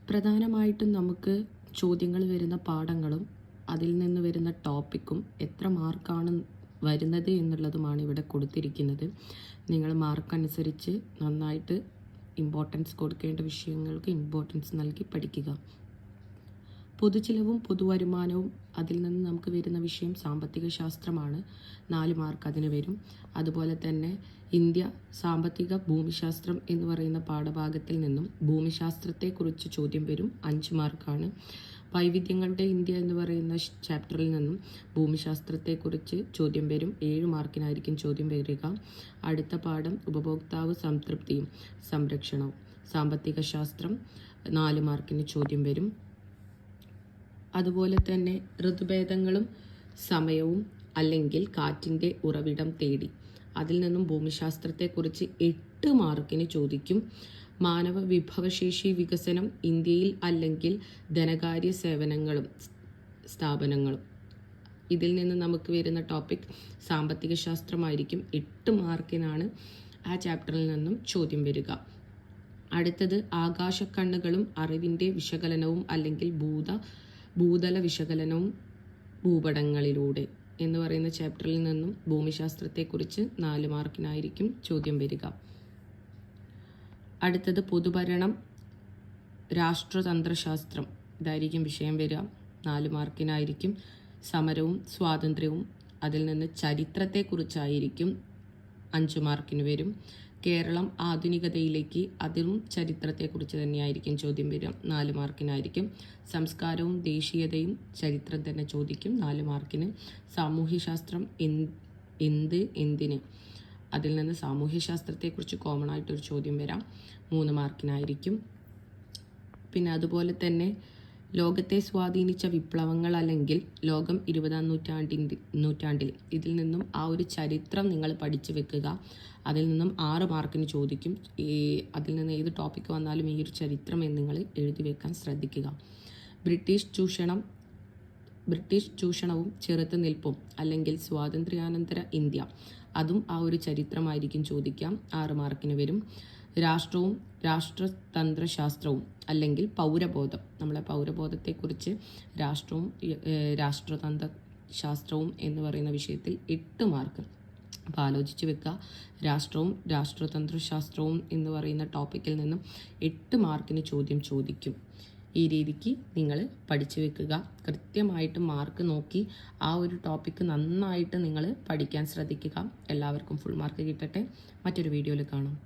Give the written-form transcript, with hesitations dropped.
പ്രധാനമായിട്ടും നമുക്ക് ചോദ്യങ്ങൾ വരുന്ന പാഠങ്ങളും അതിൽ നിന്ന് വരുന്ന ടോപ്പിക്കും എത്ര മാർക്കാണ് വരുന്നത് എന്നുള്ളതുമാണ് ഇവിടെ കൊടുത്തിരിക്കുന്നത്. നിങ്ങൾ മാർക്കനുസരിച്ച് നന്നായിട്ട് ഇമ്പോർട്ടൻസ് കൊടുക്കേണ്ട വിഷയങ്ങൾക്ക് ഇമ്പോർട്ടൻസ് നൽകി പഠിക്കുക. പൊതുചിലവും പൊതുവരുമാനവും അതിൽ നിന്ന് നമുക്ക് വരുന്ന വിഷയം സാമ്പത്തിക ശാസ്ത്രമാണ്. 4 മാർക്ക് അതിന് വരും. അതുപോലെ തന്നെ ഇന്ത്യ സാമ്പത്തിക ഭൂമിശാസ്ത്രം എന്ന് പറയുന്ന പാഠഭാഗത്തിൽ നിന്നും ഭൂമിശാസ്ത്രത്തെക്കുറിച്ച് ചോദ്യം വരും. 5 മാർക്കാണ്. വൈവിധ്യങ്ങളുടെ ഇന്ത്യ എന്ന് പറയുന്ന ചാപ്റ്ററിൽ നിന്നും ഭൂമിശാസ്ത്രത്തെക്കുറിച്ച് ചോദ്യം വരും. 7 മാർക്കിനായിരിക്കും ചോദ്യം വരിക. അടുത്ത പാഠം ഉപഭോക്താവ് സംതൃപ്തിയും സംരക്ഷണവും സാമ്പത്തിക ശാസ്ത്രം 4 മാർക്കിന് ചോദ്യം വരും. അതുപോലെ തന്നെ ഋതുഭേദങ്ങളും സമയവും അല്ലെങ്കിൽ കാറ്റിൻ്റെ ഉറവിടം തേടി അതിൽ നിന്നും ഭൂമിശാസ്ത്രത്തെക്കുറിച്ച് 8 മാർക്കിന് ചോദിക്കും. മാനവ വിഭവശേഷി വികസനം ഇന്ത്യയിൽ അല്ലെങ്കിൽ ധനകാര്യ സേവനങ്ങളും സ്ഥാപനങ്ങളും ഇതിൽ നിന്ന് നമുക്ക് വരുന്ന ടോപ്പിക് സാമ്പത്തിക ശാസ്ത്രമായിരിക്കും. 8 മാർക്കിനാണ് ആ ചാപ്റ്ററിൽ നിന്നും ചോദ്യം വരിക. അടുത്തത് ആകാശക്കണ്ണുകളും അറിവിൻ്റെ വിശകലനവും അല്ലെങ്കിൽ ഭൂതല വിശകലനവും ഭൂപടങ്ങളിലൂടെ എന്ന് പറയുന്ന ചാപ്റ്ററിൽ നിന്നും ഭൂമിശാസ്ത്രത്തെക്കുറിച്ച് 4 മാർക്കിനായിരിക്കും ചോദ്യം വരിക. അടുത്തത് പൊതുഭരണം രാഷ്ട്രതന്ത്രശാസ്ത്രം ഇതായിരിക്കും വിഷയം വരിക. 4 മാർക്കിനായിരിക്കും. സമരവും സ്വാതന്ത്ര്യവും അതിൽ നിന്ന് ചരിത്രത്തെക്കുറിച്ചായിരിക്കും 5 മാർക്കിന് വരും. കേരളം ആധുനികതയിലേക്ക് അതിലും ചരിത്രത്തെക്കുറിച്ച് തന്നെയായിരിക്കും ചോദ്യം വരിക. 4 മാർക്കിനായിരിക്കും. സംസ്കാരവും ദേശീയതയും ചരിത്രം തന്നെ ചോദിക്കും 4 മാർക്കിന്. സാമൂഹ്യശാസ്ത്രം എന്തിന് അതിൽ നിന്ന് സാമൂഹ്യശാസ്ത്രത്തെക്കുറിച്ച് കോമൺ ആയിട്ടൊരു ചോദ്യം വരാം. 3 മാർക്കിനായിരിക്കും. പിന്നെ അതുപോലെ തന്നെ ലോകത്തെ സ്വാധീനിച്ച വിപ്ലവങ്ങൾ അല്ലെങ്കിൽ ലോകം 20-ാം നൂറ്റാണ്ടിൽ ഇതിൽ നിന്നും ആ ഒരു ചരിത്രം നിങ്ങൾ പഠിച്ചു വെക്കുക. അതിൽ നിന്നും 6 മാർക്കിന് ചോദിക്കും. അതിൽ നിന്ന് ഏത് ടോപ്പിക്ക് വന്നാലും ഈ ഒരു ചരിത്രം എന്ന് നിങ്ങൾ എഴുതി വെക്കാൻ ശ്രദ്ധിക്കുക. ബ്രിട്ടീഷ് ചൂഷണവും ചെറുത്തുനിൽപ്പും അല്ലെങ്കിൽ സ്വാതന്ത്ര്യാനന്തര ഇന്ത്യ അതും ആ ഒരു ചരിത്രമായിരിക്കും ചോദിക്കാം. 6 മാർക്കിന് വരും. രാഷ്ട്രവും രാഷ്ട്രതന്ത്രശാസ്ത്രവും അല്ലെങ്കിൽ പൗരബോധം നമ്മളെ പൗരബോധത്തെക്കുറിച്ച് രാഷ്ട്രവും രാഷ്ട്രതന്ത്ര ശാസ്ത്രവും എന്ന് പറയുന്ന വിഷയത്തിൽ 8 മാർക്ക്. അപ്പോൾ ആലോചിച്ച് വെക്കുക. രാഷ്ട്രവും രാഷ്ട്രതന്ത്രശാസ്ത്രവും എന്ന് പറയുന്ന ടോപ്പിക്കിൽ നിന്നും 8 മാർക്കിന് ചോദ്യം ചോദിക്കും. ഈ രീതിക്ക് നിങ്ങൾ പഠിച്ചു വെക്കുക. കൃത്യമായിട്ട് മാർക്ക് നോക്കി ആ ഒരു ടോപ്പിക്ക് നന്നായിട്ട് നിങ്ങൾ പഠിക്കാൻ ശ്രദ്ധിക്കുക. എല്ലാവർക്കും ഫുൾ മാർക്ക് കിട്ടട്ടെ. മറ്റൊരു വീഡിയോയിൽ കാണാം.